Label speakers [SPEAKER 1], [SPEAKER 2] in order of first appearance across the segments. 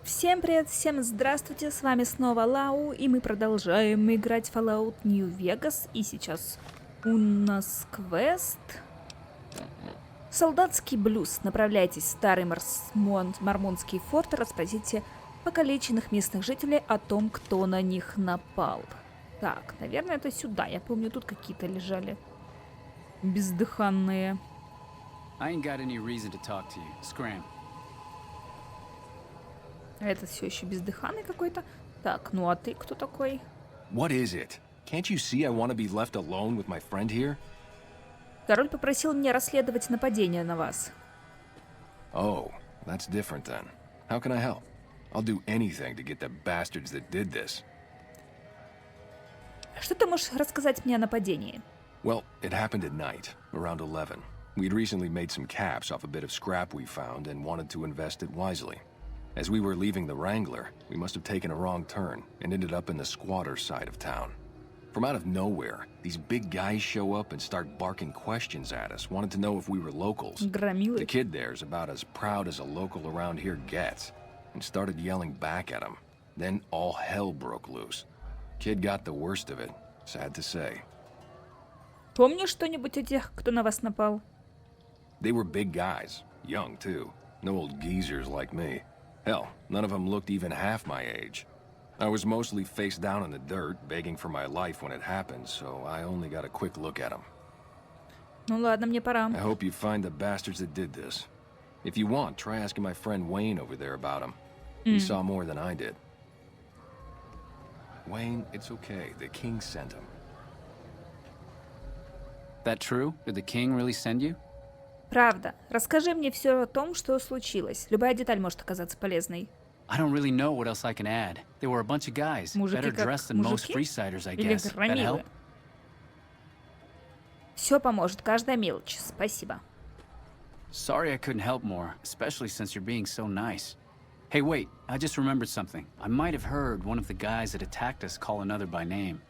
[SPEAKER 1] Всем привет, всем здравствуйте, с вами снова Лау, и мы продолжаем играть в Fallout New Vegas, и сейчас у нас квест. Солдатский блюз. Направляйтесь в старый мормонский форт и расспросите покалеченных местных жителей о том, кто на них напал. Так, наверное, это сюда. Я помню, тут какие-то лежали бездыханные. А этот все еще бездыханный какой-то. Так, ну а ты кто такой?
[SPEAKER 2] What is it? Can't you see I want to be left alone with my friend here?
[SPEAKER 1] Король попросил меня расследовать нападение на вас.
[SPEAKER 2] Oh, that's different then. How can I help? I'll do anything to get the bastards that did this.
[SPEAKER 1] Что ты можешь рассказать мне о нападении?
[SPEAKER 2] Well, it happened at night, around 11. We'd recently made some caps off a bit of scrap we found and wanted to invest it wisely. As we were leaving the Wrangler, we must have taken a wrong turn and ended up in the squatter side of town. From out of nowhere, these big guys show up and start barking questions at us, wanted to know if we were locals.
[SPEAKER 1] Громилы.
[SPEAKER 2] The kid there's about as proud as a local around here gets, and started yelling back at him. Then all hell broke loose. Kid got the worst of it, sad to say.
[SPEAKER 1] Помнишь что-нибудь о тех, кто на вас напал?
[SPEAKER 2] They were big guys, young too, no old geezers like me. Hell, none of them looked even half my age. I was mostly face down in the dirt, begging for my life when it happened, so I only got a quick look at them.
[SPEAKER 1] Ну ладно, мне пора.
[SPEAKER 2] I hope you find the bastards that did this. If you want, try asking my friend Wayne over there about him. He saw more than I did. Wayne, it's okay. The king sent him.
[SPEAKER 3] That true? Did the king really send you?
[SPEAKER 1] Правда. Расскажи мне все о том, что случилось. Любая деталь может оказаться полезной.
[SPEAKER 3] I don't really know what else I can add. They were a bunch of guys, better dressed than most freesiders, I guess. That help?
[SPEAKER 1] Все поможет, каждая мелочь. Спасибо.
[SPEAKER 3] Sorry I couldn't help more, especially since you're being so nice. Hey, wait, I just remembered something. I might have heard one of the guys that attacked us call another by name.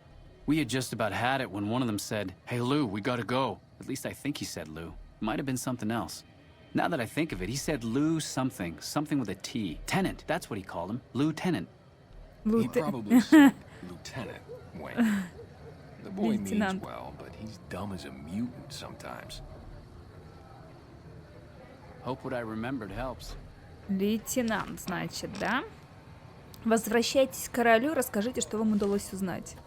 [SPEAKER 3] We had just about had it when one of them said, "Hey, Lou, we gotta go." At least I think he said Lou. Might have been something else. Now that I think of it, he said Lou something with a T. Tenant, that's what he called him. Lieutenant.
[SPEAKER 2] He probably said Lieutenant Wayne. The boy means well, but he's dumb as a mutant sometimes.
[SPEAKER 3] Hope what I remembered helps.
[SPEAKER 1] Лейтенант, значит, да? Возвращайтесь к королю, расскажите, что вам удалось узнать.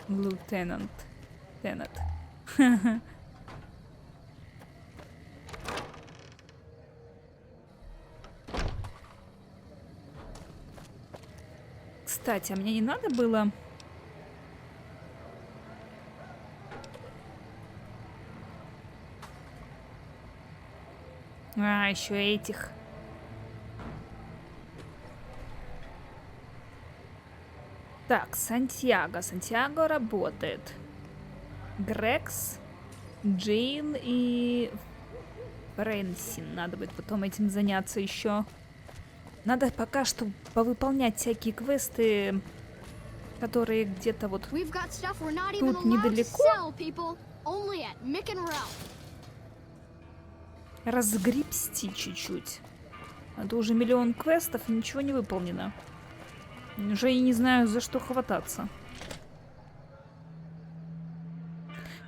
[SPEAKER 1] Lieutenant. Теннет. Кстати, а мне не надо было... А, еще этих. Так, Сантьяго. Сантьяго работает. Грекс, Джейн и Фрэнсин. Надо будет потом этим заняться еще. Надо пока что повыполнять всякие квесты, которые где-то вот тут недалеко. Разгребсти чуть-чуть. А то уже миллион квестов, и ничего не выполнено. Уже и не знаю, за что хвататься.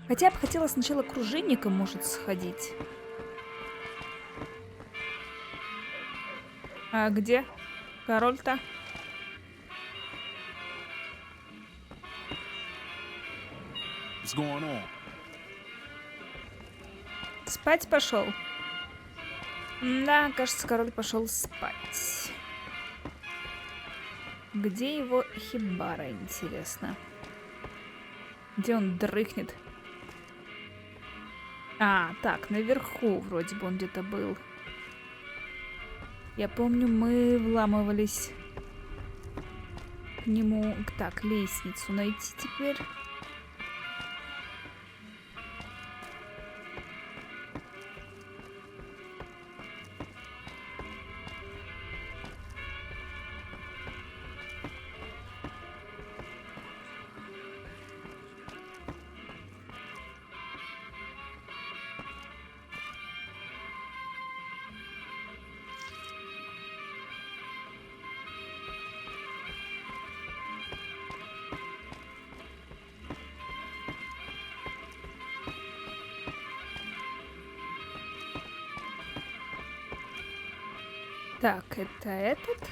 [SPEAKER 1] Хотя бы хотела сначала к оружейникам, может, сходить. А где король-то? Спать пошел? Да, кажется, король пошел спать. Где его хибара, интересно? Где он дрыхнет? А, так, наверху вроде бы он где-то был. Я помню, мы вламывались к нему. Так, лестницу найти теперь. Так, это этот.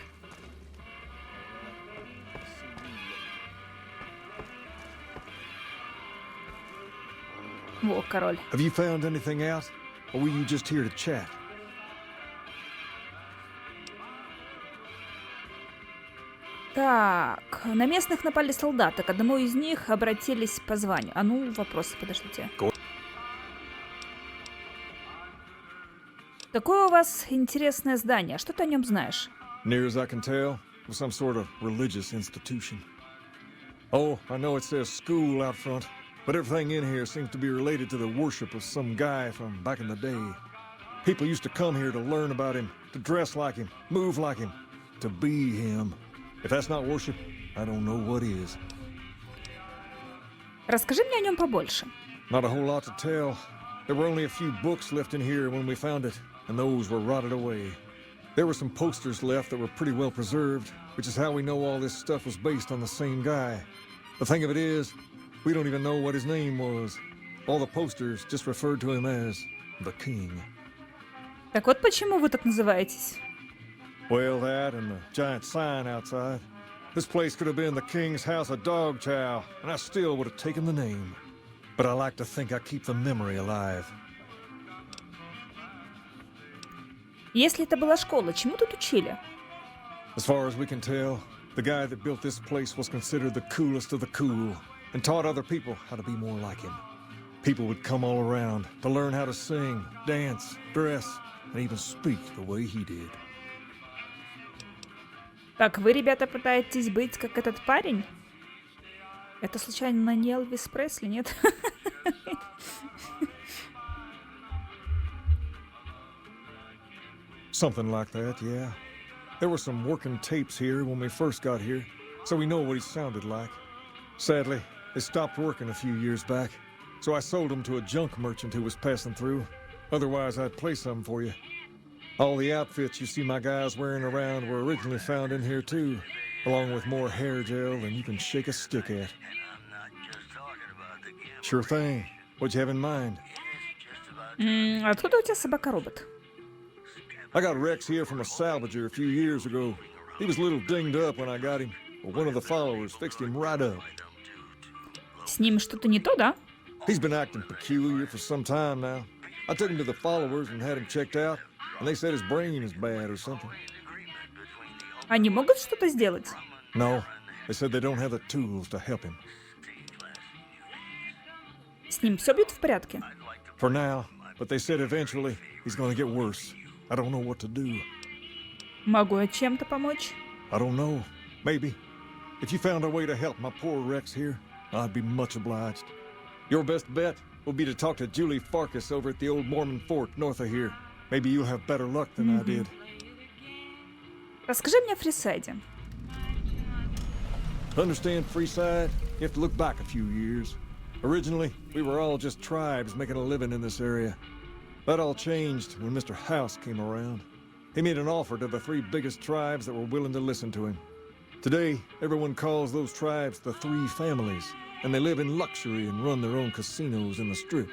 [SPEAKER 1] Во, король.
[SPEAKER 4] Have you found anything out? Or were you just here to chat?
[SPEAKER 1] Так, на местных напали солдаты. К одному из них обратились по званию. А ну, вопросы, подождите. Какое у вас интересное здание? Что ты о нем знаешь?
[SPEAKER 4] Near as I can tell, it was some sort of religious institution. Oh, I know it says school out front, but everything in here seems to be related to the worship of some guy from back in the day. People used to come here to learn about him, to dress like him, move like him, to be him. If that's not worship, I don't know what is.
[SPEAKER 1] Расскажи мне о нем побольше.
[SPEAKER 4] Not a whole lot to tell. There were only a few books left in here when we found it, and those were rotted away. There were some posters left that were pretty well preserved, which is how we know all this stuff was based on the same guy. The thing of it is, we don't even know what his name was. All the posters just referred to him as the King.
[SPEAKER 1] Так вот почему вы так называетесь?
[SPEAKER 4] Well, that and the giant sign outside. This place could have been the King's House of Dog Chow, and I still would have taken the name. But I like to think I keep the memory alive.
[SPEAKER 1] Если это была школа, чему тут учили?
[SPEAKER 4] As far as we can tell, the guy that built this place was considered the coolest of the cool, and taught other people how to be more like him. People would come all around to learn how to sing, dance, dress, and even speak the way he did.
[SPEAKER 1] Так, вы, ребята, пытаетесь быть как этот парень? Это случайно не Элвис Пресли, нет?
[SPEAKER 4] Something like that, yeah. There were some working tapes here when we first got here, so we know what he sounded like. Sadly, they stopped working a few years back, so I sold them to a junk merchant who was passing through. Otherwise, I'd play some for you. All the outfits you see my guys wearing around were originally found in here too, along with more hair gel than you can shake a stick at. Sure thing. What'd you have in mind?
[SPEAKER 1] Откуда у тебя собака-робот?
[SPEAKER 4] I got Rex here from a salvager a few years ago. He was a little dinged up when I got him, but one of the followers fixed him right up.
[SPEAKER 1] С ним что-то не то, да?
[SPEAKER 4] He's been acting peculiar for some time now. I took him to the followers and had him checked out, and they said his brain is bad or something.
[SPEAKER 1] Они могут что-то сделать?
[SPEAKER 4] No, they said they don't have the tools to help him.
[SPEAKER 1] С ним все будет в порядке?
[SPEAKER 4] For now, but they said eventually he's gonna get worse. I don't know what to do.
[SPEAKER 1] Могу я чем-то помочь?
[SPEAKER 4] I don't know. Maybe. If you found a way to help my poor Rex here, I'd be much obliged. Your best bet will be to talk to Julie Farkas over at the old Mormon fort north of here. Maybe you'll have better luck than I did.
[SPEAKER 1] Расскажи мне о Фрисайде.
[SPEAKER 4] To understand Freeside, you have to look back a few years. Originally, we were all just tribes making a living in this area. That all changed when Mr. House came around. He made an offer to the 3 biggest tribes that were willing to listen to him. Today, everyone calls those tribes the 3 families, and they live in luxury and run their own casinos in the strip.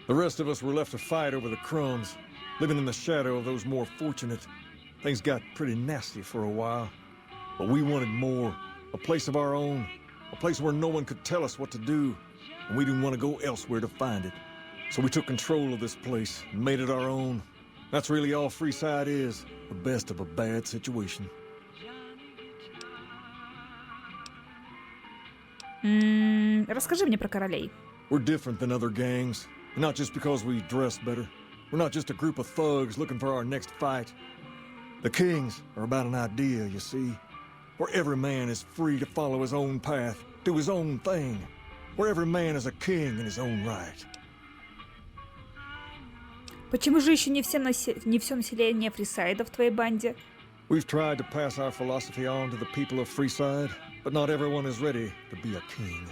[SPEAKER 4] The rest of us were left to fight over the crumbs, living in the shadow of those more fortunate. Things got pretty nasty for a while, but we wanted more, a place of our own, a place where no one could tell us what to do, and we didn't want to go elsewhere to find it. So we took control of this place and made it our own. That's really all Freeside is, the best of a bad situation.
[SPEAKER 1] Расскажи мне про королей.
[SPEAKER 4] We're different than other gangs, not just because we dress better. We're not just a group of thugs looking for our next fight. The kings are about an idea, you see, where every man is free to follow his own path, do his own thing, where every man is a king in his own right.
[SPEAKER 1] Почему же еще не все население Фрисайда в твоей банде?
[SPEAKER 4] We've tried to pass our philosophy on to the people of Freeside, but not everyone is ready to be a king.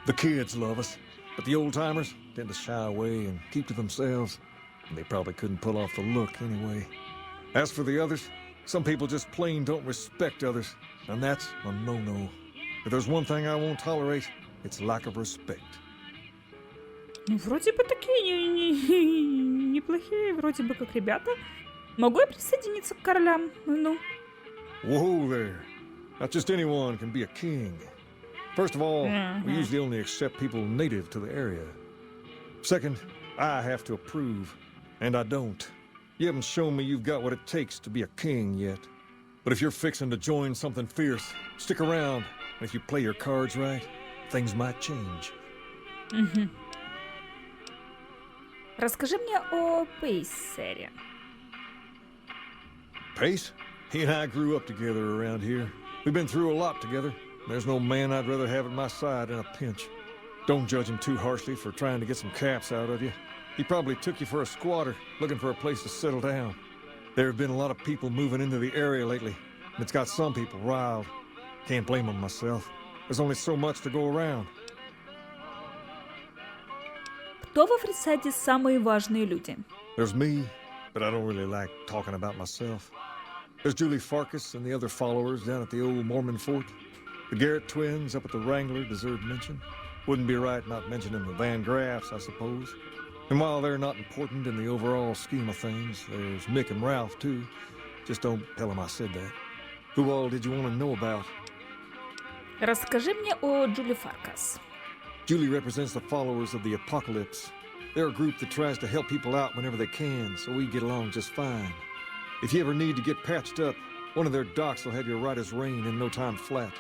[SPEAKER 4] The kids love us, but the old-timers tend to shy away and keep to themselves, and they probably couldn't pull off the look anyway. As for the others, some people just plain don't respect others, and that's a no-no. If there's one thing I won't tolerate, it's lack of respect.
[SPEAKER 1] Ну, вроде бы такие неплохие, вроде бы как ребята. Могу я присоединиться к королям? Ну.
[SPEAKER 4] Whoa there. Not just anyone can be a king. First of all, we usually only accept people native to the area. Second, I have to approve, and I don't. You haven't shown me you've got what it takes to be a king yet. But if you're fixing to join something fierce, stick around. And if you play your cards right, things might change.
[SPEAKER 1] Расскажи мне о Пейсере.
[SPEAKER 4] Pace? He and I grew up together around here. We've been through a lot together. There's no man I'd rather have at my side in a pinch. Don't judge him too harshly for trying to get some caps out of you. He probably took you for a squatter, looking for a place to settle down. There have been a lot of people moving into the area lately, and it's got some people riled. Can't blame them myself. There's only so much to go around.
[SPEAKER 1] Кто во Фрисайде самые важные люди?
[SPEAKER 4] There's me, but I don't really like talking about myself. There's Julie Farkas and the other followers down at the old Mormon fort. The Garrett twins up at the Wrangler deserve mention. Wouldn't be right not mentioning the Van Graffs, I suppose. And while they're not important in the overall scheme of things, there's Mick and Ralph, too. Just don't tell them I said that. Who all did you want to know about?
[SPEAKER 1] Расскажи мне о Джули Фаркас.
[SPEAKER 4] Julie represents the followers of the Apocalypse. They're a group that tries to help people out whenever they can, so we get along just fine. If you ever need to get patched up, one of their docs will have you right as rain in no time flat.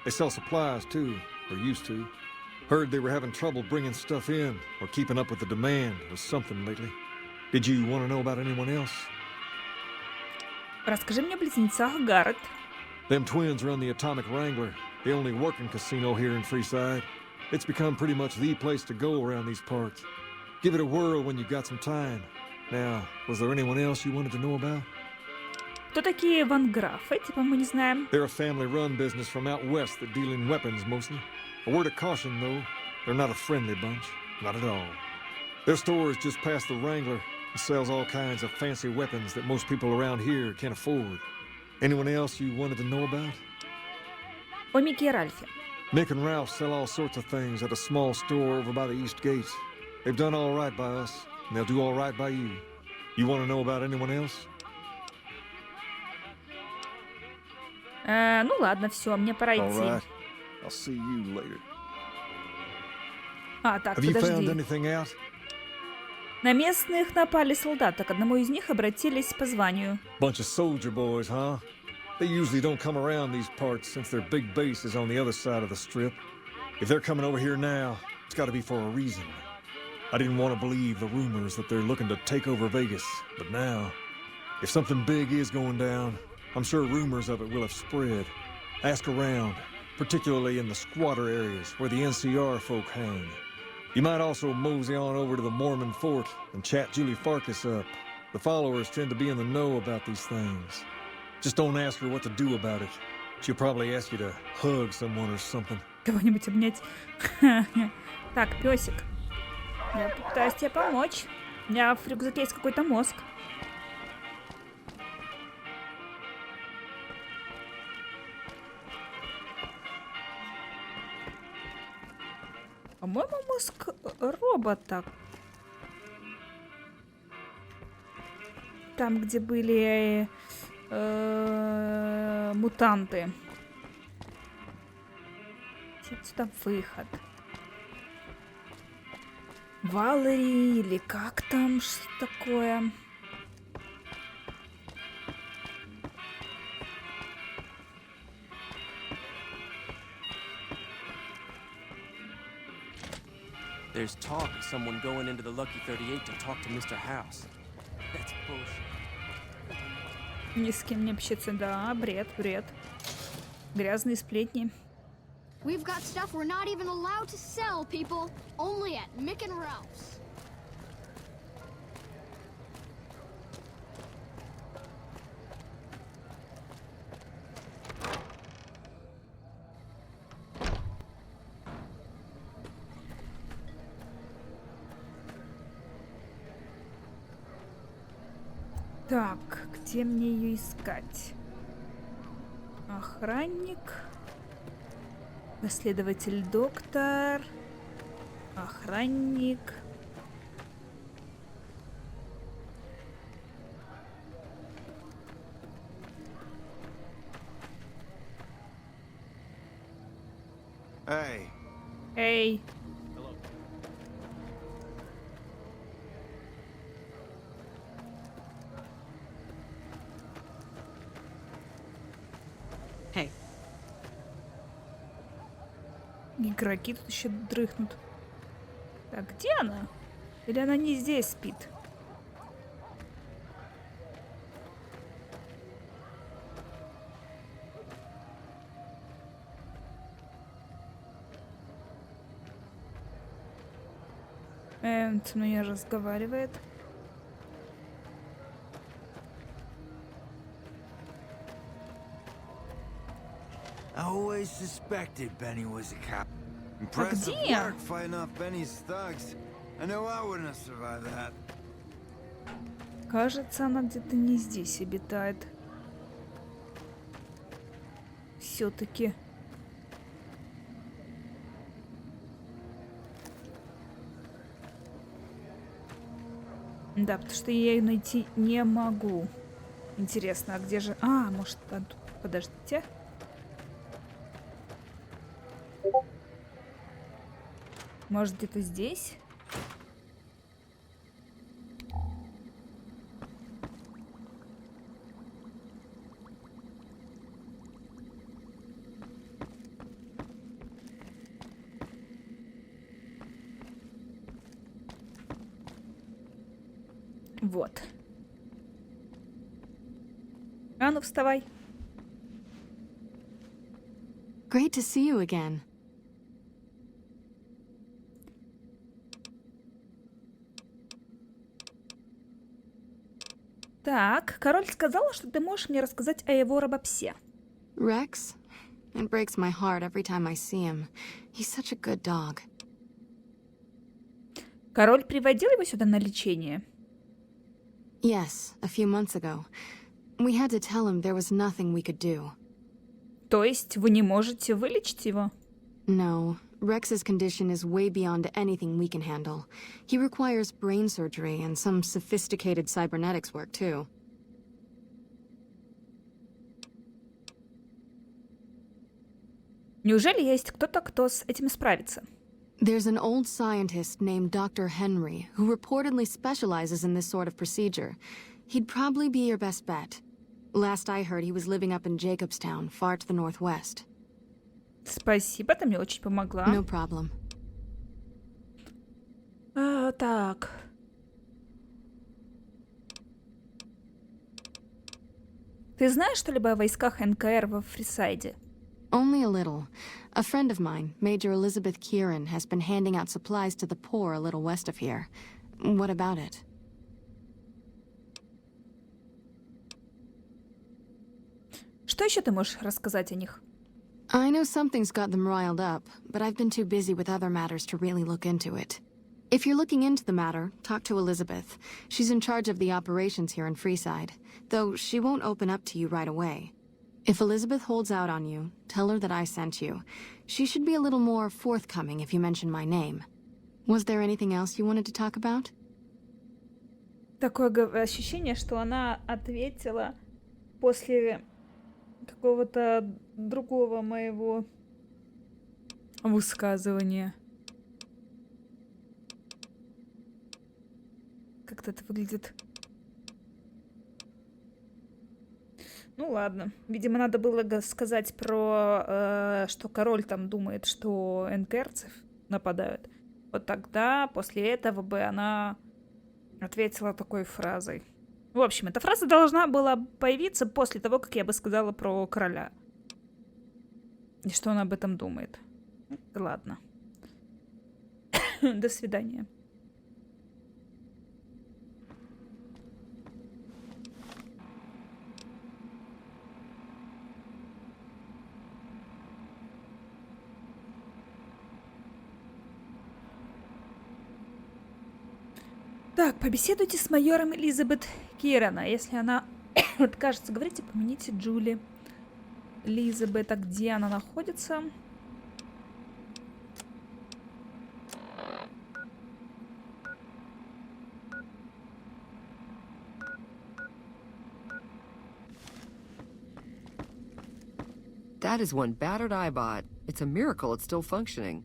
[SPEAKER 4] They sell supplies, too, or used to. Heard they were having trouble bringing stuff in or keeping up with the demand or something lately. Did you want to know about anyone else?
[SPEAKER 1] Расскажи мне о близнецах Гаррет.
[SPEAKER 4] Them twins run the Atomic Wrangler, the only working casino here in Freeside. It's become pretty much the place to go around these parts. Give it a whirl when you've got some time. Now, was there anyone else you wanted to know about?
[SPEAKER 1] Кто такие Ван Графы? Типа мы не знаем.
[SPEAKER 4] They're a family-run business from out west that deal in weapons mostly. A word of caution, though, they're not a friendly bunch. Not at all. Their store is just past the Wrangler and sells all kinds of fancy weapons that most people around here can't afford. Anyone else you wanted to know about?
[SPEAKER 1] О Микки и Ральфе.
[SPEAKER 4] Mick and Ralph sell all sorts of things at a small store over by the East Gate. They've done all right by us, and they'll do all right by you. You want to know about anyone else?
[SPEAKER 1] Ну ладно, все, мне пора
[SPEAKER 4] All
[SPEAKER 1] идти.
[SPEAKER 4] right. I'll see you later.
[SPEAKER 1] А, так,
[SPEAKER 4] Have you found
[SPEAKER 1] подожди.
[SPEAKER 4] anything out?
[SPEAKER 1] На местных напали солдаты. К одному из них обратились по званию.
[SPEAKER 4] Bunch of soldier boys, huh? They usually don't come around these parts since their big base is on the other side of the strip. If they're coming over here now, it's got to be for a reason. I didn't want to believe the rumors that they're looking to take over Vegas, but now, if something big is going down, I'm sure rumors of it will have spread. Ask around, particularly in the squatter areas where the NCR folk hang. You might also mosey on over to the Mormon fort and chat Julie Farkas up. The followers tend to be in the know about these things. Just don't ask her what to do about it. She'll probably ask you to hug someone or something.
[SPEAKER 1] Кого-нибудь обнять. Так, песик. Я попытаюсь тебе помочь. У меня в рюкзаке есть какой-то мозг. По-моему, мозг робота. Там, где были мутанты. Сюда выход. Валери или как там, что такое?
[SPEAKER 5] There's talk of someone going into the Lucky 38 to talk to Mr. House. That's bullshit.
[SPEAKER 1] Ни с кем не общаться, да, бред. Грязные сплетни.
[SPEAKER 6] We've got stuff we're not even allowed to sell, people. Only at Mick and Ralph's.
[SPEAKER 1] Так, где мне ее искать? Охранник. Следователь доктор. Охранник.
[SPEAKER 7] Hey,
[SPEAKER 1] Эй.
[SPEAKER 8] Hey,
[SPEAKER 1] Игроки тут еще дрыхнут. Так, где она? Или она не здесь спит? Со мной не разговаривает.
[SPEAKER 7] I always suspected Benny was a cop. Impressive
[SPEAKER 1] где?
[SPEAKER 7] work fighting off Benny's thugs. I know I wouldn't have survived that.
[SPEAKER 1] Кажется, она где-то не здесь обитает. Все-таки. Да, потому что я ее найти не могу. Интересно, а где же... А, может, тут... Подождите. Может, где-то здесь? Вот. А ну, вставай.
[SPEAKER 8] great to see you again.
[SPEAKER 1] Так, король сказал, что ты можешь мне рассказать о его робопсе.
[SPEAKER 8] Rex? It breaks my heart every time I see him. He's such a good dog.
[SPEAKER 1] Король приводил его сюда на лечение?
[SPEAKER 8] Yes, a few months ago. We had to tell him there was nothing we could do.
[SPEAKER 1] То есть вы не можете вылечить его?
[SPEAKER 8] No, Rex's condition is way beyond anything we can handle. He requires brain surgery and some sophisticated cybernetics work, too.
[SPEAKER 1] Неужели есть кто-то, кто с этим справится?
[SPEAKER 8] There's an old scientist named Dr. Henry who reportedly specializes in this sort of procedure. He'd probably be your best bet. Last I heard, he was living up in Jacobstown, far to the northwest.
[SPEAKER 1] Спасибо, ты мне очень помогла.
[SPEAKER 8] No problem.
[SPEAKER 1] Так. Ты знаешь что-либо о войсках НКР во Фрисайде?
[SPEAKER 8] Only a little. A friend of mine, Major Elizabeth Kirren, has been handing out supplies to the poor a little west of here. What about it?
[SPEAKER 1] Что еще ты можешь рассказать о них?
[SPEAKER 8] I know something's got them riled up, but I've been too busy with other matters to really look into it. If you're looking into the matter, talk to Elizabeth. She's in charge of the operations here in Freeside, though she won't open up to you right away. If Elizabeth holds out on you, tell her that I sent you. She should be a little more forthcoming if you mention my name. Was there anything else you wanted to talk about?
[SPEAKER 1] Такое ощущение, что она ответила после какого-то другого моего высказывания. Как-то это выглядит. Ну ладно. Видимо, надо было сказать про, что король там думает, что НКРцев нападают. Вот тогда, после этого бы она ответила такой фразой. В общем, эта фраза должна была появиться после того, как я бы сказала про короля. И что он об этом думает. Ладно. До свидания. Так, побеседуйте с майором Элизабет Кирен. Если она откажется говорить, помяните Джули. Элизабет, а где она находится?
[SPEAKER 9] That is one battered I bought. It's a miracle it's still functioning.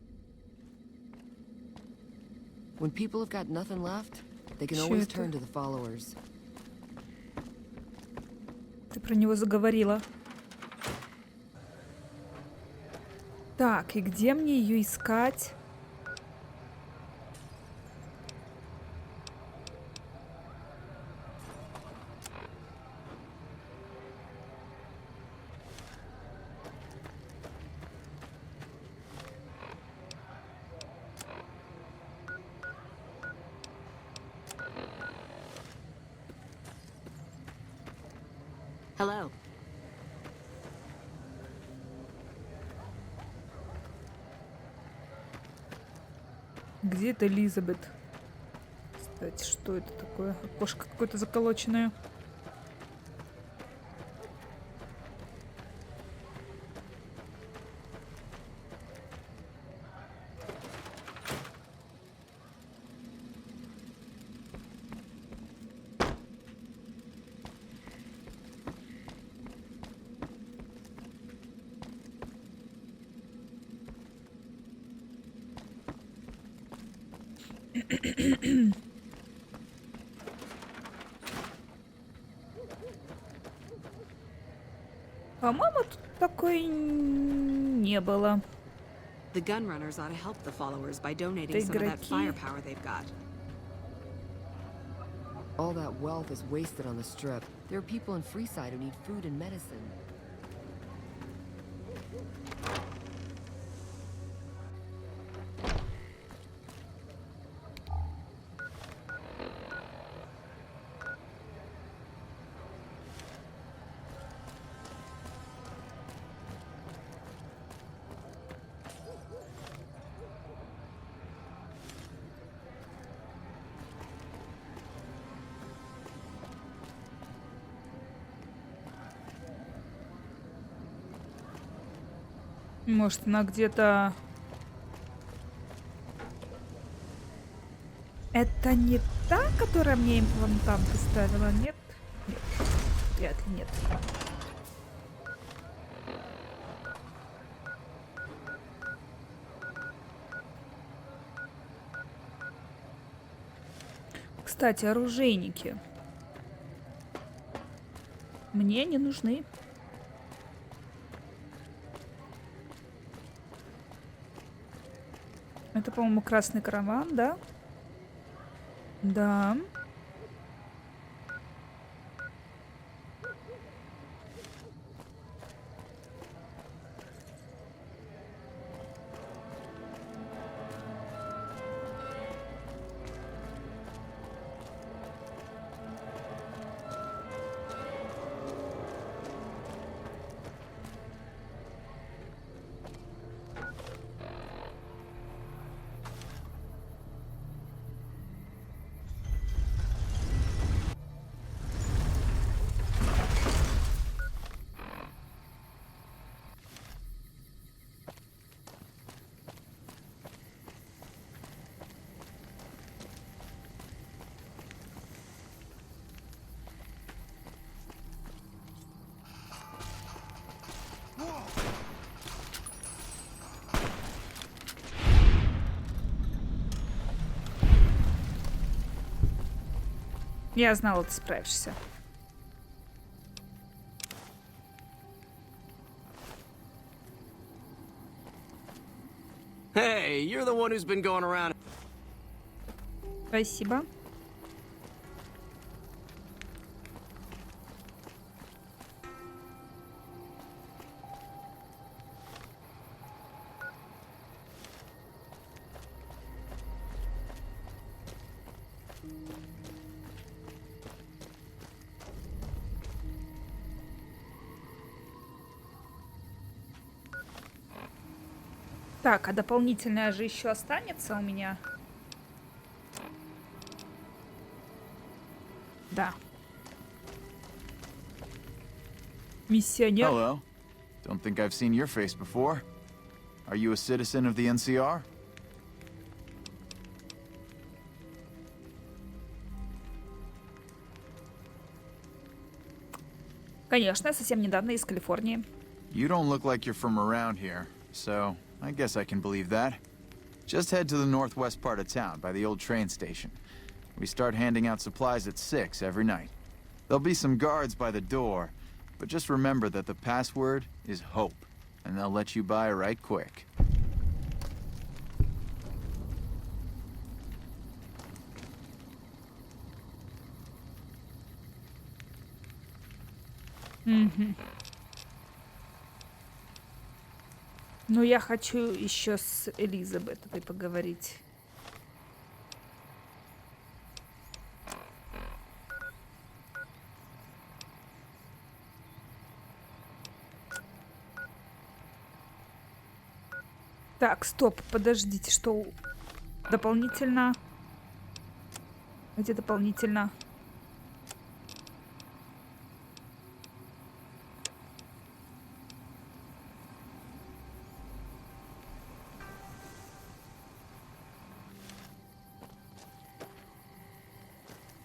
[SPEAKER 9] When people have got nothing left, they can always turn to the followers.
[SPEAKER 1] Ты про него заговорила. Так, и где мне ее искать?
[SPEAKER 8] Hello.
[SPEAKER 1] Где это Элизабет? Кстати, что это такое? Окошко какое-то заколоченное. По-моему, тут такой не было.
[SPEAKER 10] The gunrunners ought to help the followers by donating some of that firepower they've got.
[SPEAKER 9] All that wealth is wasted on the strip. There are people in Freeside who need food and medicine.
[SPEAKER 1] Может, она где-то... Это не та, которая мне имплантант поставила? Нет? Нет. Вряд ли нет. Кстати, оружейники. Мне не нужны. Это, по-моему, красный караван, да? Да. Я знала, ты справишься.
[SPEAKER 5] Hey, you're the one who's been going around.
[SPEAKER 1] Спасибо. Так, а дополнительная же еще останется у меня? Да. Миссионер.
[SPEAKER 11] Hello. Don't think I've seen your face before. Are you a citizen of the NCR?
[SPEAKER 1] Конечно, совсем недавно из Калифорнии.
[SPEAKER 11] You don't look like you're from around here, so I guess I can believe that. Just head to the northwest part of town by the old train station. We start handing out supplies at 6 every night. There'll be some guards by the door, but just remember that the password is hope, and they'll let you by right quick.
[SPEAKER 1] Ну, я хочу еще с Элизабет этой поговорить. Так, стоп, подождите, что дополнительно? Где дополнительно?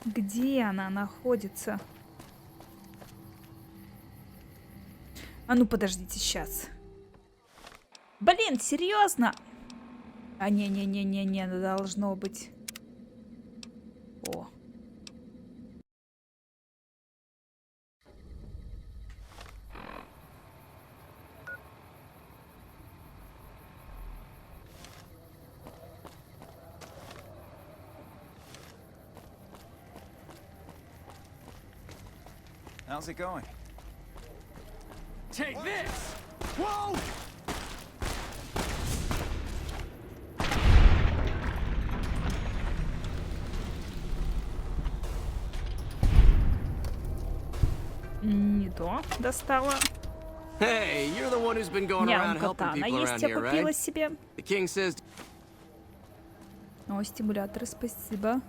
[SPEAKER 1] Где она находится? А ну подождите, сейчас. Блин, серьезно? А не, должно быть. О.
[SPEAKER 11] How's it going?
[SPEAKER 3] Take this! Whoa!
[SPEAKER 1] Не то достала.
[SPEAKER 5] Hey, you're the one who's been going around helping
[SPEAKER 1] Ням-кота. Она
[SPEAKER 5] people
[SPEAKER 1] есть,
[SPEAKER 5] around
[SPEAKER 1] я
[SPEAKER 5] here,
[SPEAKER 1] купила
[SPEAKER 5] right?
[SPEAKER 1] себе.
[SPEAKER 5] The king says.
[SPEAKER 1] О, стимуляторы, спасибо.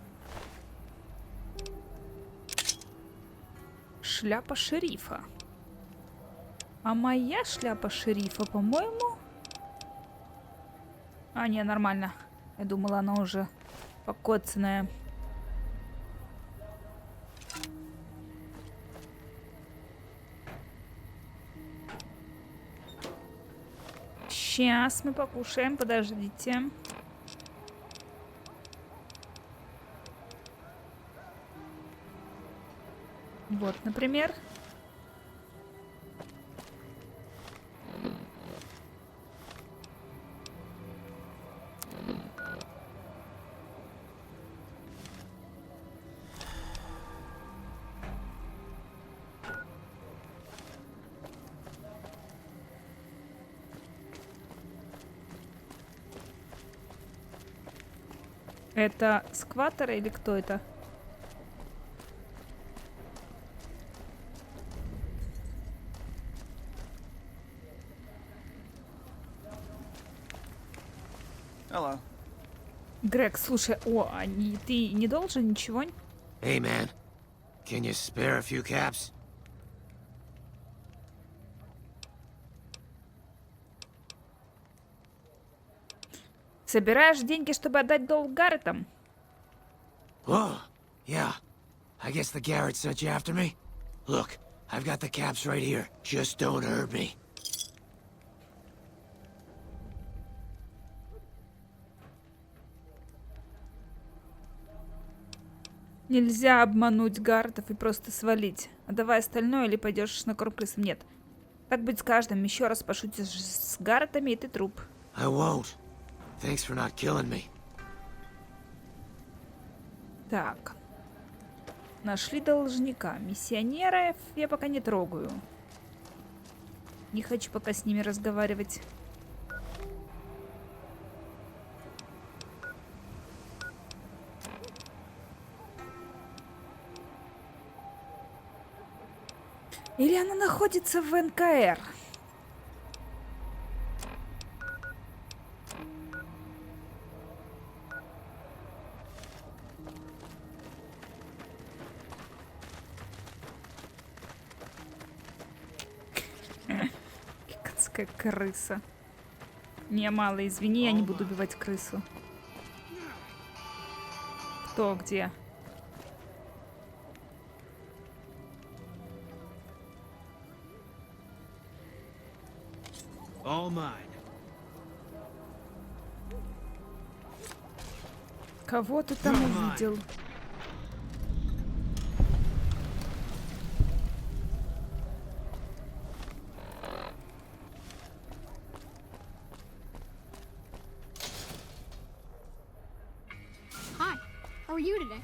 [SPEAKER 1] Шляпа шерифа. А моя шляпа шерифа, по-моему... А, не, нормально. Я думала, она уже покоцанная. Сейчас мы покушаем, подождите. Вот, например. Это скватер или кто это?
[SPEAKER 11] Hello.
[SPEAKER 1] Грег, слушай, ты не должен ничего?
[SPEAKER 5] Hey, man. Can you spare a few caps?
[SPEAKER 1] Собираешь деньги, чтобы отдать долг Гарретам?
[SPEAKER 5] Oh, yeah. I guess the Garrett sent you after me? Look, I've got the caps right here. Just don't hurt me.
[SPEAKER 1] Нельзя обмануть Гарретов и просто свалить. Отдавай остальное или пойдешь на корм крысам. Нет. Так быть с каждым. Еще раз пошутишь с Гарретами, и ты труп.
[SPEAKER 5] I won't. Thanks for not killing me.
[SPEAKER 1] Так. Нашли должника. Миссионеров я пока не трогаю. Не хочу пока с ними разговаривать. Или она находится в НКР? Кикотская крыса. Не, мало, извини, я не буду убивать крысу. Кто где?
[SPEAKER 5] All mine.
[SPEAKER 1] Кого ты там увидел?
[SPEAKER 6] Hi, how are you today?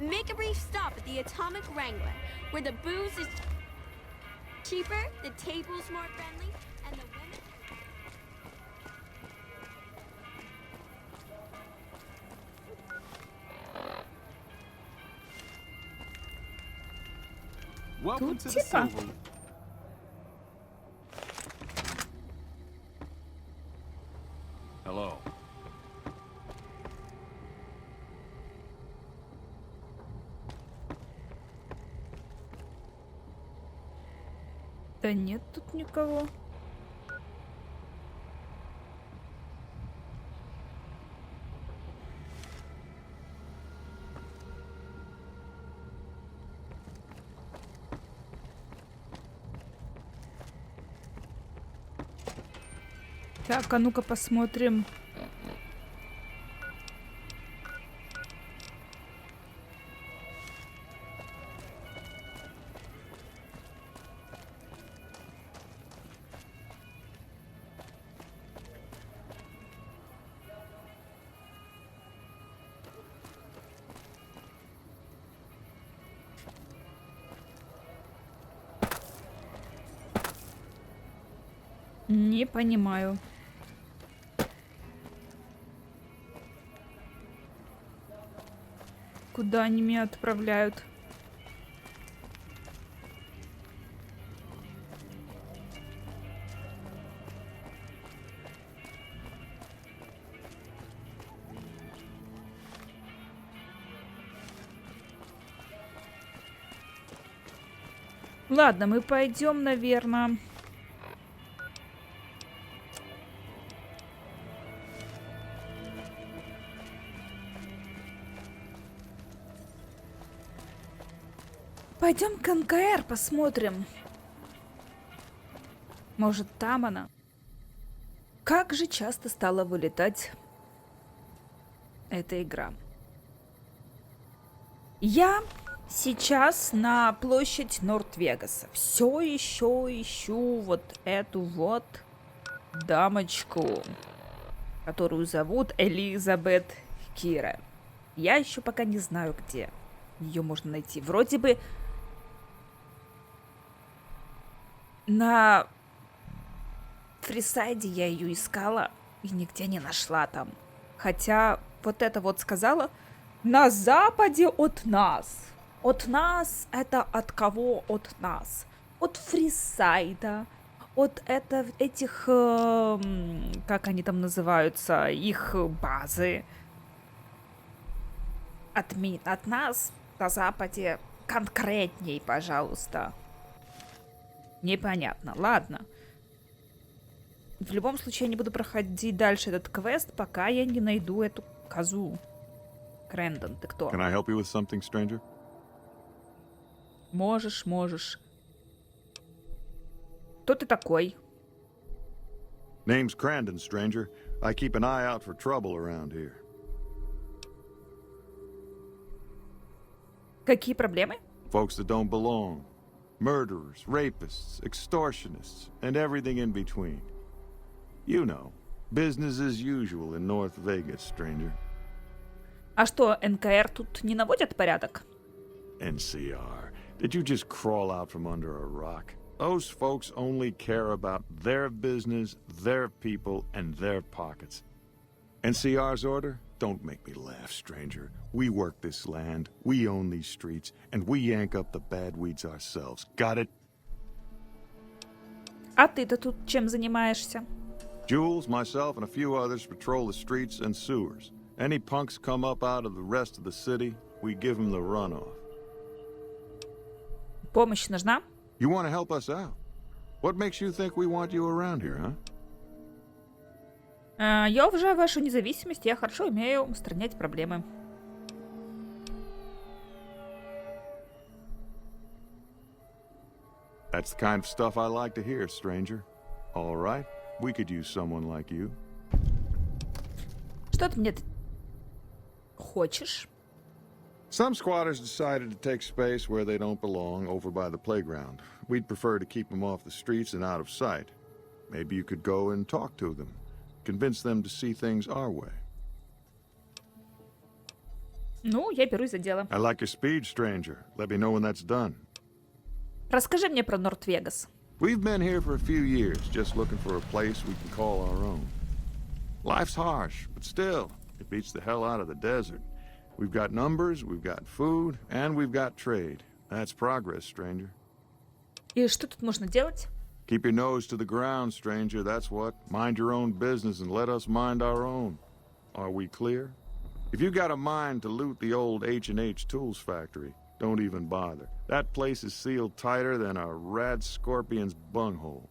[SPEAKER 12] Make a brief stop at the Atomic Wrangler, where the booze is cheaper, the table's more friendly, and the women...
[SPEAKER 11] Welcome
[SPEAKER 1] Тут
[SPEAKER 11] to the
[SPEAKER 1] типа.
[SPEAKER 11] Silver.
[SPEAKER 2] Hello.
[SPEAKER 1] Да нет тут никого. Так, а ну-ка посмотрим. Не понимаю. Куда они меня отправляют? Ладно, мы пойдем, наверное. Пойдем к НКР посмотрим. Может, там она? Как же часто стала вылетать эта игра? Я сейчас на площадь Норт-Вегаса. Все еще ищу вот эту вот дамочку, которую зовут Элизабет Кирен. Я еще пока не знаю, где ее можно найти. Вроде бы на Фрисайде я ее искала и нигде не нашла там. Хотя вот это вот сказала на западе от нас. От нас это от кого? От нас. От Фрисайда. От этих, как они там называются, их базы. От нас на западе конкретней, пожалуйста. Непонятно. Ладно. В любом случае, я не буду проходить дальше этот квест, пока я не найду эту козу. Крэндон, ты кто?
[SPEAKER 13] Can I help you with something, stranger?
[SPEAKER 1] Можешь, можешь. Кто ты такой?
[SPEAKER 13] Name's Crandon, stranger. I keep an eye out for trouble around here.
[SPEAKER 1] Какие проблемы?
[SPEAKER 13] Folks that don't belong. Murderers, rapists, extortionists, and everything in between. You know, business as usual in North Vegas, stranger.
[SPEAKER 1] А что, НКР тут не наводят порядок?
[SPEAKER 13] NCR. Did you just crawl out from under a rock? Those folks only care about their business, their people, and their pockets. NCR's order? Don't make me laugh, stranger. We work this land, we own these streets, and we yank up the bad weeds ourselves. Got it?
[SPEAKER 1] А ты-то тут чем занимаешься?
[SPEAKER 13] Jules, myself, and a few others patrol the streets and sewers. Any punks come up out of the rest of the city, we give them the runoff.
[SPEAKER 1] Помощь нужна?
[SPEAKER 13] You want to help us out? What makes you think we want you around here, huh?
[SPEAKER 1] Я уважаю вашу независимость, я хорошо умею устранять проблемы.
[SPEAKER 13] That's the kind of stuff I like to hear, stranger. All right, We could use someone like you.
[SPEAKER 1] Что ты мне хочешь?
[SPEAKER 13] Some squatters decided to take space where they don't belong over by the playground. We'd prefer to keep them off the streets and out of sight. Maybe you could go and talk to them. Convince them to see things our way.
[SPEAKER 1] Ну, я берусь за дело.
[SPEAKER 13] I like your speed, stranger. Let me know when that's done.
[SPEAKER 1] Расскажи мне про Норт-Вегас.
[SPEAKER 13] We've been here for a few years, just looking for a place we can call our own. Life's harsh, but still, it beats the hell out of the desert. We've got numbers, we've got food, and we've got trade. That's progress, stranger.
[SPEAKER 1] И что тут можно делать?
[SPEAKER 13] Keep your nose to the ground, stranger, that's what. Mind your own business and let us mind our own. Are we clear? If you got a mind to loot the old H&H Tools factory, don't even bother. That place is sealed tighter than a rad scorpion's bunghole.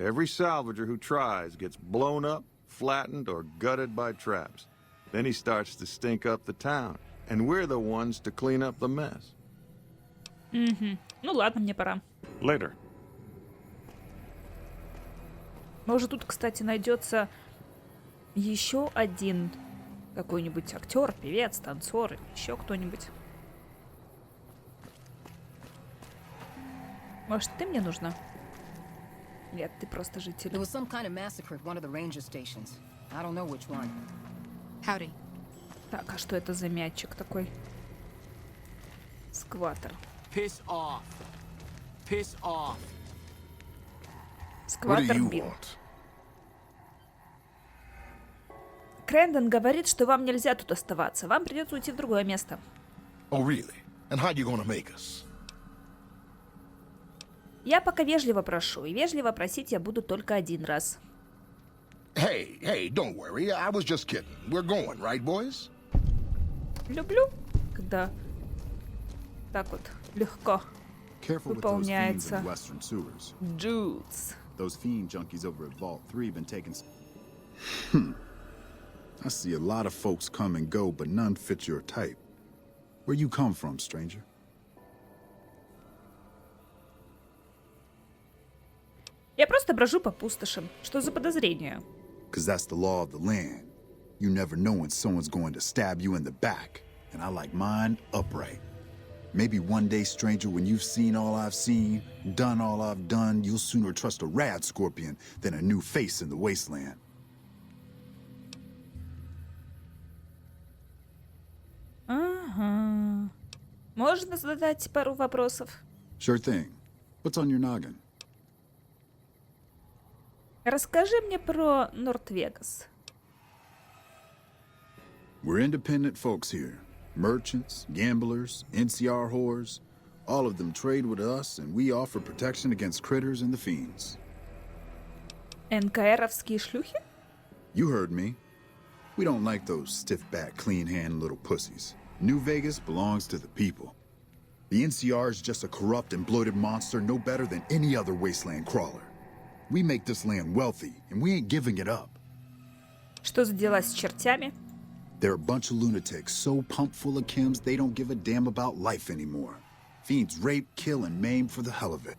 [SPEAKER 13] Every salvager who tries gets blown up, flattened, or gutted by traps. Then he starts to stink up the town, and we're the ones to clean up the mess.
[SPEAKER 1] Угу. Ну ладно, мне пора.
[SPEAKER 13] Later.
[SPEAKER 1] Может, тут, кстати, найдется еще один какой-нибудь актер, певец, танцор, или еще кто-нибудь. Может, ты мне нужна? Нет, ты просто житель.
[SPEAKER 9] There was some kind of massacre at one of the ranger stations. I don't know which one.
[SPEAKER 10] Howdy.
[SPEAKER 1] Так, а что это за мячик такой? Скватер.
[SPEAKER 3] Piss off. Piss off.
[SPEAKER 1] Скватер бил. Крэндон говорит, что вам нельзя тут оставаться. Вам придется уйти в другое место.
[SPEAKER 14] Oh, really? And how you gonna make us?
[SPEAKER 1] Я пока вежливо прошу, и вежливо просить я буду только один раз.
[SPEAKER 14] Hey, don't worry. I was just kidding. We're going, right, boys?
[SPEAKER 1] Люблю, когда так вот легко выполняется. Dudes.
[SPEAKER 15] Those fiend junkies over at Vault 3 been taking... I see a lot of folks come and go, but none fit your type. Where you come from, stranger?
[SPEAKER 1] Я просто брожу по пустошам. Что за подозрение?
[SPEAKER 15] Because that's the law of the land. You never know when someone's going to stab you in the back. And I like mine upright. Maybe one day, stranger, when you've seen all I've seen, done all I've done, you'll sooner trust a rad scorpion than a new face in the wasteland.
[SPEAKER 1] Ага. Можно задать пару вопросов?
[SPEAKER 15] Sure thing. What's on your noggin?
[SPEAKER 1] Расскажи мне про Норт-Вегас.
[SPEAKER 15] We're independent folks here. Merchants, gamblers, NCR whores. All of them trade with us, and we offer protection against critters and the fiends.
[SPEAKER 1] НКРовские шлюхи?
[SPEAKER 15] You heard me. We don't like those stiff-backed, clean-handed little pussies. New Vegas belongs to the people. The NCR is just a corrupt and bloated monster no better than any other wasteland crawler. We make this land wealthy, and we ain't giving it up.
[SPEAKER 1] Что за дела с чертями?
[SPEAKER 15] They're a bunch of lunatics so pumped full of chems they don't give a damn about life anymore. Fiends rape, kill, and maim for the hell of it.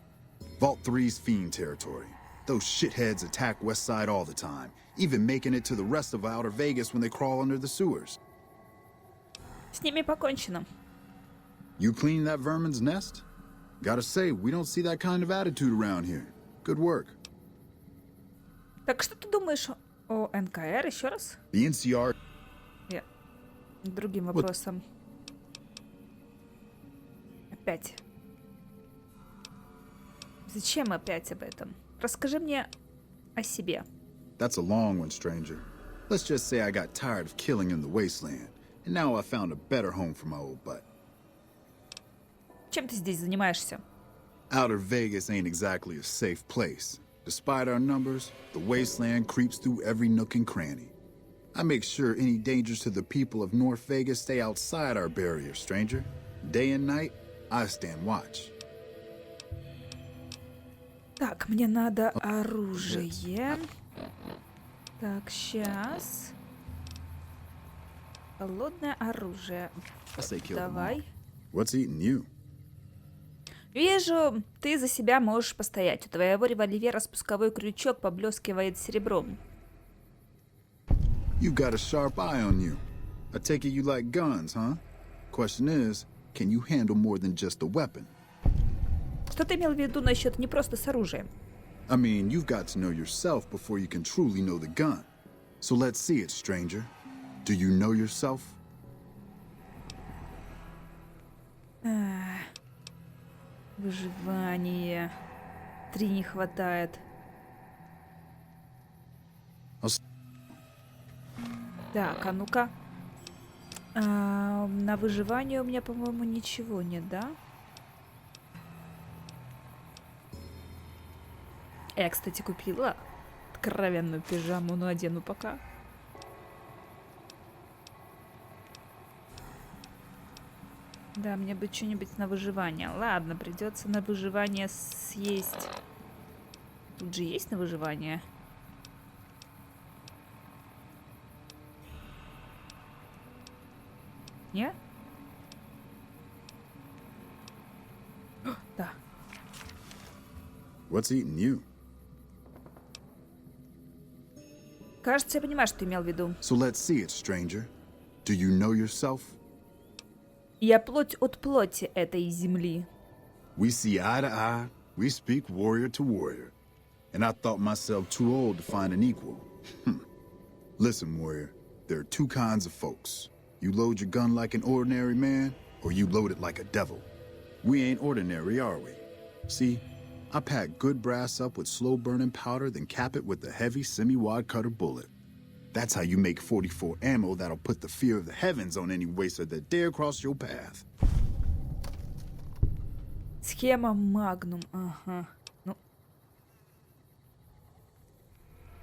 [SPEAKER 15] Vault 3's fiend territory. Those shitheads attack West Side all the time, even making it to the rest of Outer Vegas when they crawl under the sewers.
[SPEAKER 1] С ними покончено.
[SPEAKER 15] You clean that vermin's nest? Gotta say, we don't see that kind of attitude around here. Good work.
[SPEAKER 1] Так что ты думаешь о НКР еще раз?
[SPEAKER 15] The NCR...
[SPEAKER 1] Я другим вопросом. Опять. Зачем опять об этом? Расскажи мне о себе.
[SPEAKER 15] That's a long one, stranger. Let's just say I got tired of killing in the wasteland, and now I found a better home for my old butt.
[SPEAKER 1] Чем ты здесь занимаешься?
[SPEAKER 15] Outer Vegas ain't exactly a safe place. Despite our numbers, the wasteland creeps through every nook and cranny. I make sure any dangers to the people of North Vegas stay outside our barrier, stranger. Day and night, I stand watch.
[SPEAKER 1] Так, мне надо оружие. Так, сейчас. Холодное оружие. Давай.
[SPEAKER 15] What's eating you?
[SPEAKER 1] Вижу, ты за себя можешь постоять. У твоего револьвера спусковой крючок поблескивает серебром.
[SPEAKER 15] You got a sharp eye on you. I take it you like guns, huh? Question is, can you handle more than just a weapon?
[SPEAKER 1] Что ты имел в виду насчет не просто с оружием?
[SPEAKER 15] I mean, you've got to know yourself before you can truly know the gun. So let's see it, stranger. Do you know yourself?
[SPEAKER 1] Выживание. 3 не хватает. Так, а ну-ка. На выживание у меня, по-моему, ничего нет, да? Я, кстати, купила откровенную пижаму, но одену пока. Да, мне бы что-нибудь на выживание. Ладно, придется на выживание съесть. Тут же есть на выживание. Не? Да.
[SPEAKER 15] What's eating you?
[SPEAKER 1] Кажется, я понимаю, что ты имел в виду.
[SPEAKER 15] So let's see it, stranger. Do you know yourself?
[SPEAKER 1] Я плоть от плоти этой земли.
[SPEAKER 15] We see eye to eye, we speak warrior to warrior. And I thought myself too old to find an equal. Listen, warrior, there are 2 kinds of folks. You load your gun like an ordinary man, or you load it like a devil. We ain't ordinary, are we? See, I pack good brass up with slow-burning powder, then cap it with a heavy semi-wide cutter bullet. That's how you make 44 ammo that'll put the fear of the heavens on any waster that dare cross your path.
[SPEAKER 1] Схема Магнум. Ага. Ну.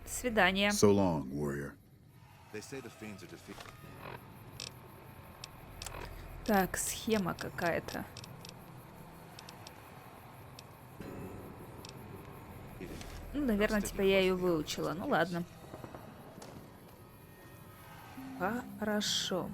[SPEAKER 1] До свидания.
[SPEAKER 15] So long, warrior.
[SPEAKER 1] Так, схема какая-то. Ну, наверное, типа я ее выучила. Ну, ладно. Хорошо.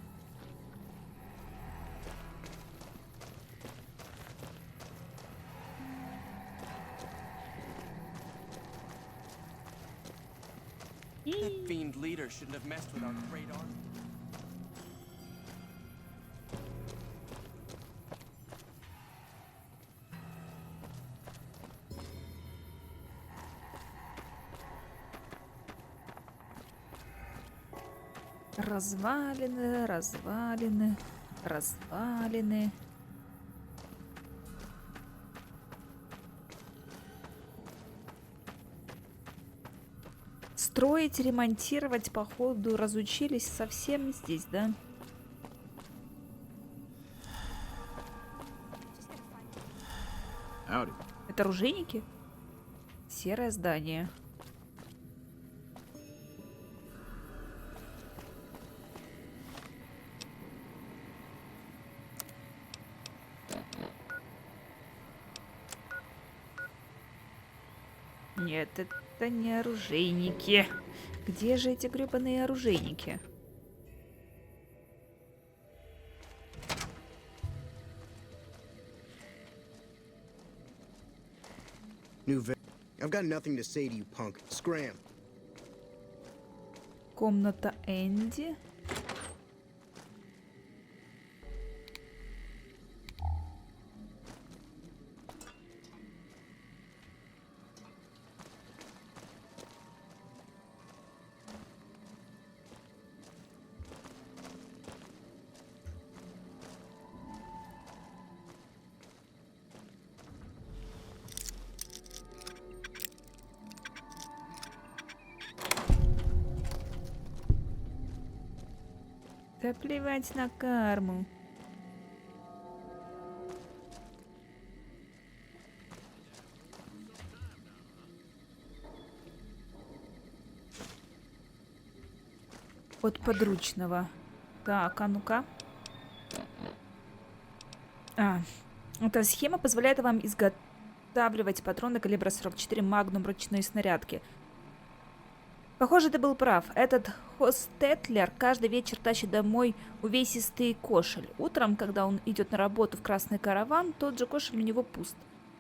[SPEAKER 16] That fiend leader shouldn't have messed with our great army.
[SPEAKER 1] Развалины, развалины, развалины. Строить, ремонтировать, походу, разучились совсем здесь, да?
[SPEAKER 15] Howdy.
[SPEAKER 1] Это оружейники? Серое здание. Нет, это не оружейники. Где же эти гребаные оружейники?
[SPEAKER 16] I've got nothing to say to you, punk. Scram.
[SPEAKER 1] Комната Энди. Да плевать на карму. От подручного. Так, а ну-ка. Эта схема позволяет вам изготавливать патроны калибра 44 магнум ручной снарядки. Похоже, ты был прав. Этот Хостетлер каждый вечер тащит домой увесистый кошель. Утром, когда он идет на работу в красный караван, тот же кошель у него пуст.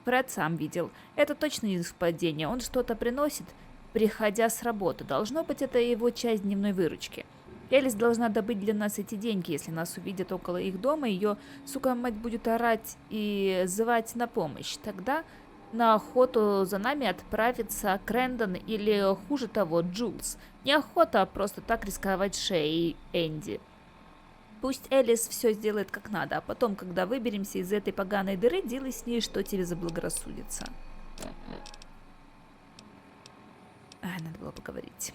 [SPEAKER 1] Фред сам видел. Это точно не совпадение. Он что-то приносит, приходя с работы. Должно быть, это его часть дневной выручки. Элис должна добыть для нас эти деньги. Если нас увидят около их дома, ее, сука, мать будет орать и звать на помощь. Тогда на охоту за нами отправится Крэндон или, хуже того, Джулс. Не охота, а просто так рисковать шеей Энди. Пусть Элис все сделает как надо, а потом, когда выберемся из этой поганой дыры, делай с ней, что тебе заблагорассудится. Надо было поговорить.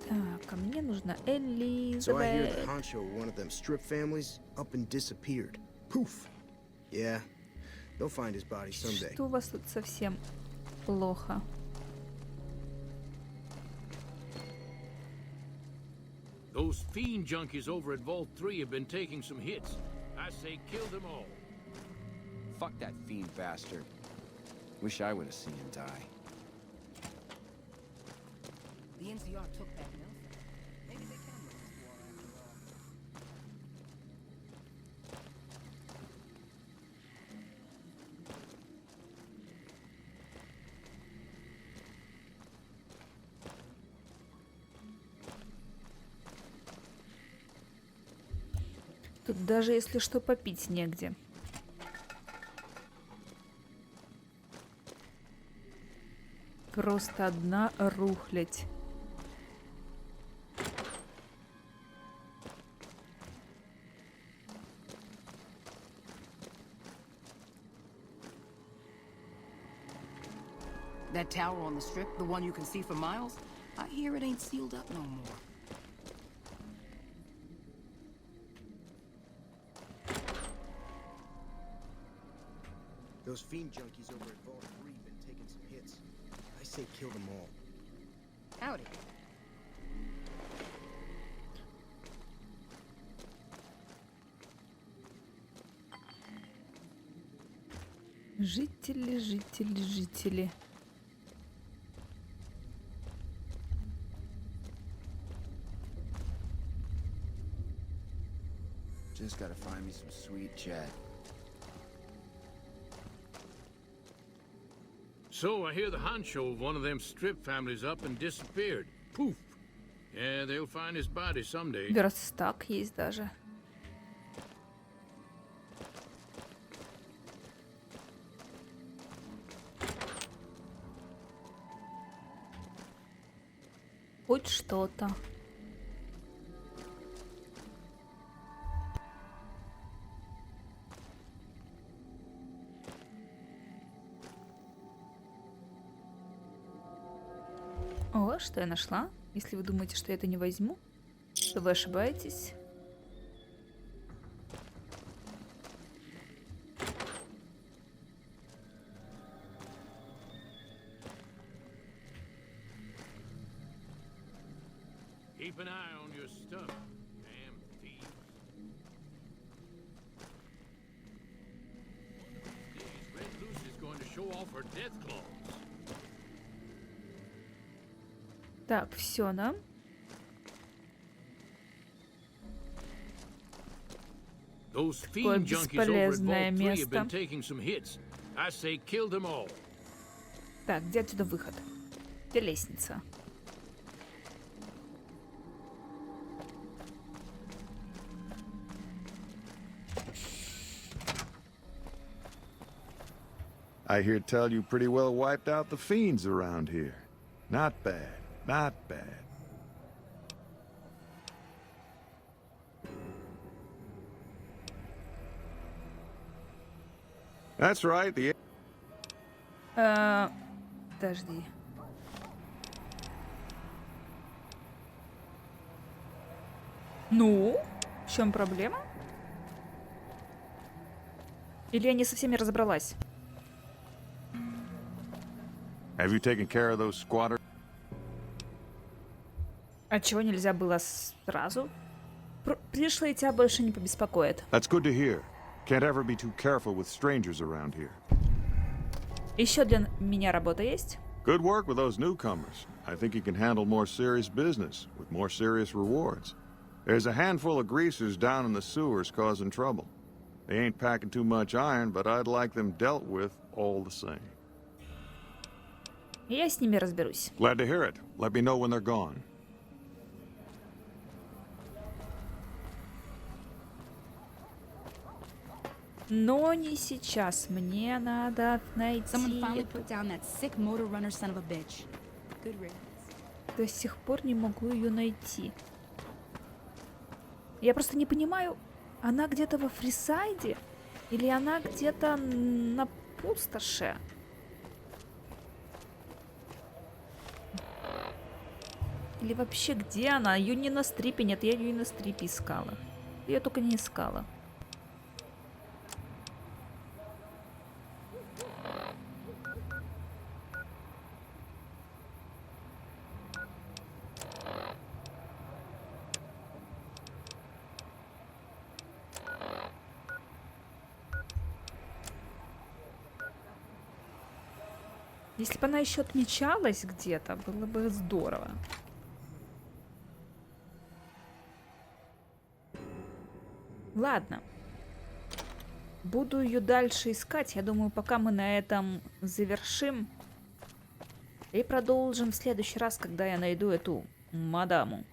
[SPEAKER 1] Так, а мне нужна Элизабет.
[SPEAKER 16] So I hear the honcho of one of them strip families up and disappeared. Poof. Yeah, they'll find his body someday.
[SPEAKER 1] Что у вас тут совсем плохо?
[SPEAKER 17] Those fiend junkies over at Vault 3 have been taking some hits. I say kill them all.
[SPEAKER 18] Fuck that fiend bastard. Wish I would have seen him die.
[SPEAKER 9] The NCR took that Nelson. Maybe they can win this war after all.
[SPEAKER 1] Тут даже если что попить негде. Просто одна рухлядь.
[SPEAKER 9] That tower on the strip, the one you can see for miles, I hear it ain't sealed up no more.
[SPEAKER 16] Those fiend junkies over at Vault 3 been taking some hits. I say kill them all.
[SPEAKER 9] Howdy.
[SPEAKER 1] Жители, жители, жители.
[SPEAKER 18] Just gotta find me some sweet chat.
[SPEAKER 17] So I hear the honcho of one of them strip families up and disappeared. Poof. Yeah, they'll find his body someday.
[SPEAKER 1] Верстак есть даже. Хоть что-то. О, что я нашла? Если вы думаете, что я это не возьму, то вы ошибаетесь.
[SPEAKER 17] Keep an eye on your stuff. Damn thieves. These Red Lucy's going to show off her death claws.
[SPEAKER 1] Так, все, да? Такое бесполезное место. Так, где отсюда выход? Где лестница?
[SPEAKER 13] I hear tell you pretty well wiped out the fiends around here. Not bad, not bad. That's right, the...
[SPEAKER 1] Подожди. Ну, в чем проблема? Или я не со всеми разобралась?
[SPEAKER 13] Have you taken care of those squatters?
[SPEAKER 1] А чего нельзя было сразу? Пришлые тебя больше не побеспокоят.
[SPEAKER 13] That's good to hear. Can't ever be too careful with strangers around here.
[SPEAKER 1] Еще для меня работа есть?
[SPEAKER 13] Good work with those newcomers. I think you can handle more serious business with more serious rewards. There's a handful of greasers down in the sewers causing trouble. They ain't packing too much iron, but I'd like them dealt with all the same.
[SPEAKER 1] Я с ними разберусь.
[SPEAKER 13] Glad to hear it. Let me know when they're gone.
[SPEAKER 1] Но не сейчас. Мне надо найти... До сих пор не могу ее найти. Я просто не понимаю, она где-то во Фрисайде? Или она где-то на пустоши? Или вообще где она? Ее не на стрипе, нет, я ее и на стрипе искала. Я только не искала. Если бы она еще отмечалась где-то, было бы здорово. Ладно. Буду ее дальше искать. Я думаю, пока мы на этом завершим. И продолжим в следующий раз, когда я найду эту мадаму.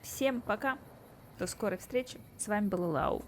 [SPEAKER 1] Всем пока. До скорой встречи. С вами была Лау.